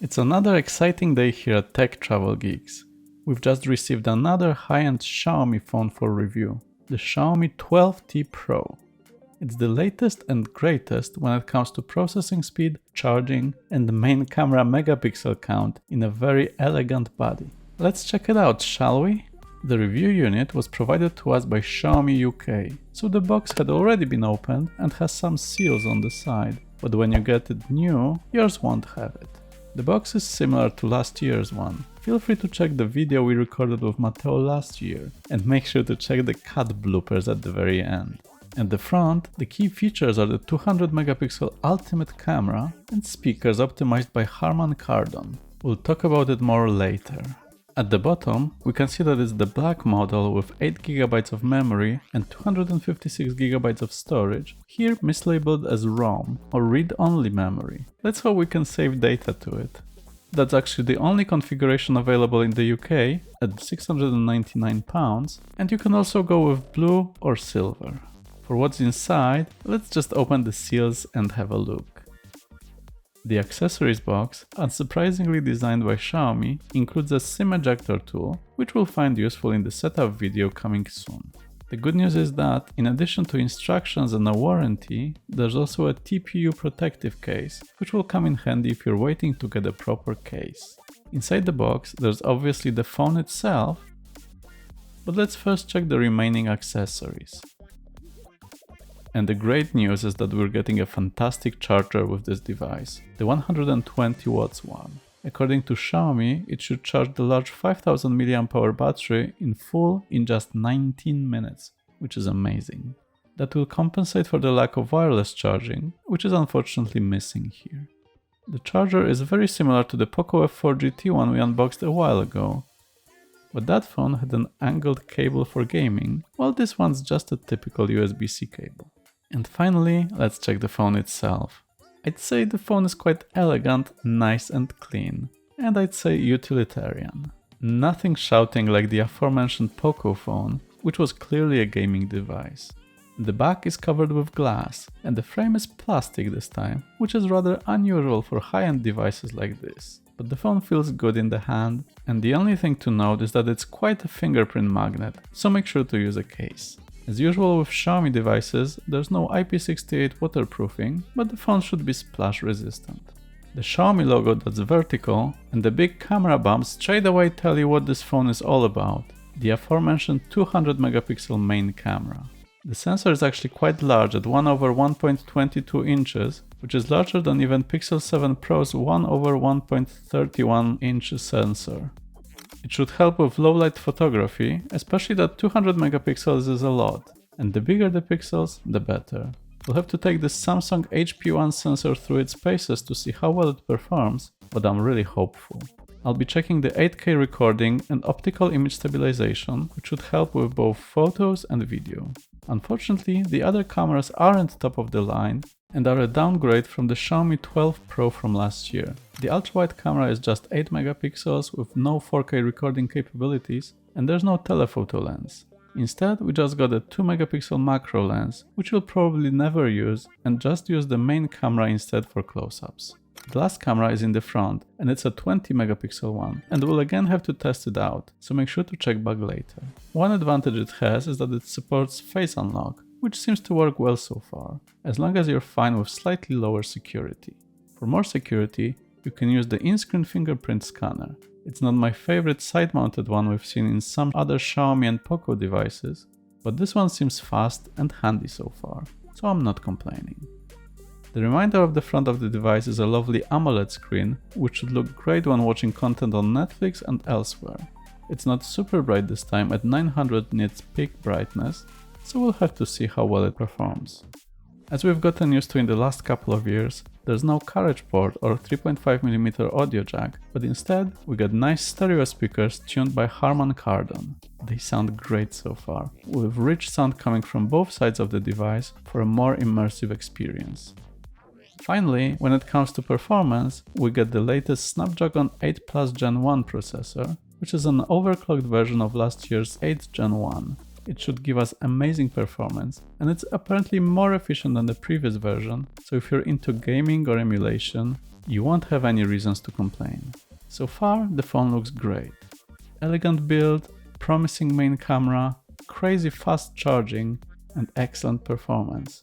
It's another exciting day here at Tech Travel Geeks. We've just received another high-end Xiaomi phone for review, the Xiaomi 12T Pro. It's the latest and greatest when it comes to processing speed, charging, and the main camera megapixel count in a very elegant body. Let's check it out, shall we? The review unit was provided to us by Xiaomi UK, so the box had already been opened and has some seals on the side, but when you get it new, yours won't have it. The box is similar to last year's one. Feel free to check the video we recorded with Matteo last year, and make sure to check the cut bloopers at the very end. At the front, the key features are the 200 megapixel ultimate camera and speakers optimized by Harman Kardon. We'll talk about it more later. At the bottom, we can see that it's the black model with 8GB of memory and 256GB of storage, here mislabeled as ROM or read-only memory. Let's hope we can save data to it. That's actually the only configuration available in the UK at £699, and you can also go with blue or silver. For what's inside, let's just open the seals and have a look. The accessories box, unsurprisingly designed by Xiaomi, includes a SIM ejector tool, which we'll find useful in the setup video coming soon. The good news is that, in addition to instructions and a warranty, there's also a TPU protective case, which will come in handy if you're waiting to get a proper case. Inside the box, there's obviously the phone itself, but let's first check the remaining accessories. And the great news is that we're getting a fantastic charger with this device, the 120 watts one. According to Xiaomi, it should charge the large 5000 mAh battery in full in just 19 minutes, which is amazing. That will compensate for the lack of wireless charging, which is unfortunately missing here. The charger is very similar to the Poco F4 GT one we unboxed a while ago, but that phone had an angled cable for gaming, while this one's just a typical USB-C cable. And finally, let's check the phone itself. I'd say the phone is quite elegant, nice and clean, and I'd say utilitarian. Nothing shouting like the aforementioned Poco phone, which was clearly a gaming device. The back is covered with glass, and the frame is plastic this time, which is rather unusual for high-end devices like this. But the phone feels good in the hand, and the only thing to note is that it's quite a fingerprint magnet, so make sure to use a case. As usual with Xiaomi devices, there's no IP68 waterproofing, but the phone should be splash resistant. The Xiaomi logo that's vertical and the big camera bump straight away tell you what this phone is all about, the aforementioned 200 megapixel main camera. The sensor is actually quite large at 1/1.22 inches, which is larger than even Pixel 7 Pro's 1/1.31 inch sensor. It should help with low-light photography, especially that 200 megapixels is a lot, and the bigger the pixels, the better. We'll have to take this Samsung HP1 sensor through its paces to see how well it performs, but I'm really hopeful. I'll be checking the 8K recording and optical image stabilization, which should help with both photos and video. Unfortunately, the other cameras aren't top of the line and are a downgrade from the Xiaomi 12 Pro from last year. The ultra-wide camera is just 8 megapixels with no 4K recording capabilities, and there's no telephoto lens. Instead, we just got a 2 megapixel macro lens, which we'll probably never use, and just use the main camera instead for close-ups. The last camera is in the front, and it's a 20 megapixel one, and we'll again have to test it out, so make sure to check back later. One advantage it has is that it supports face unlock, which seems to work well so far, as long as you're fine with slightly lower security. For more security, you can use the in-screen fingerprint scanner. It's not my favorite side-mounted one we've seen in some other Xiaomi and Poco devices, but this one seems fast and handy so far, so I'm not complaining. The remainder of the front of the device is a lovely AMOLED screen, which should look great when watching content on Netflix and elsewhere. It's not super bright this time at 900 nits peak brightness, so we'll have to see how well it performs. As we've gotten used to in the last couple of years, there's no carriage port or 3.5mm audio jack, but instead we got nice stereo speakers tuned by Harman Kardon. They sound great so far, with rich sound coming from both sides of the device for a more immersive experience. Finally, when it comes to performance, we get the latest Snapdragon 8 Plus Gen 1 processor, which is an overclocked version of last year's 8 Gen 1. It should give us amazing performance, and it's apparently more efficient than the previous version, so if you're into gaming or emulation, you won't have any reasons to complain. So far, the phone looks great. Elegant build, promising main camera, crazy fast charging, and excellent performance.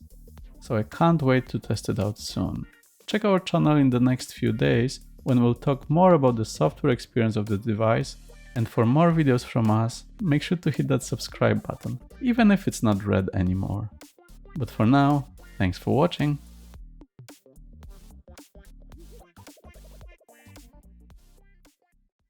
So I can't wait to test it out soon. Check our channel in the next few days when we'll talk more about the software experience of the device, and for more videos from us, make sure to hit that subscribe button, even if it's not red anymore. But for now, thanks for watching.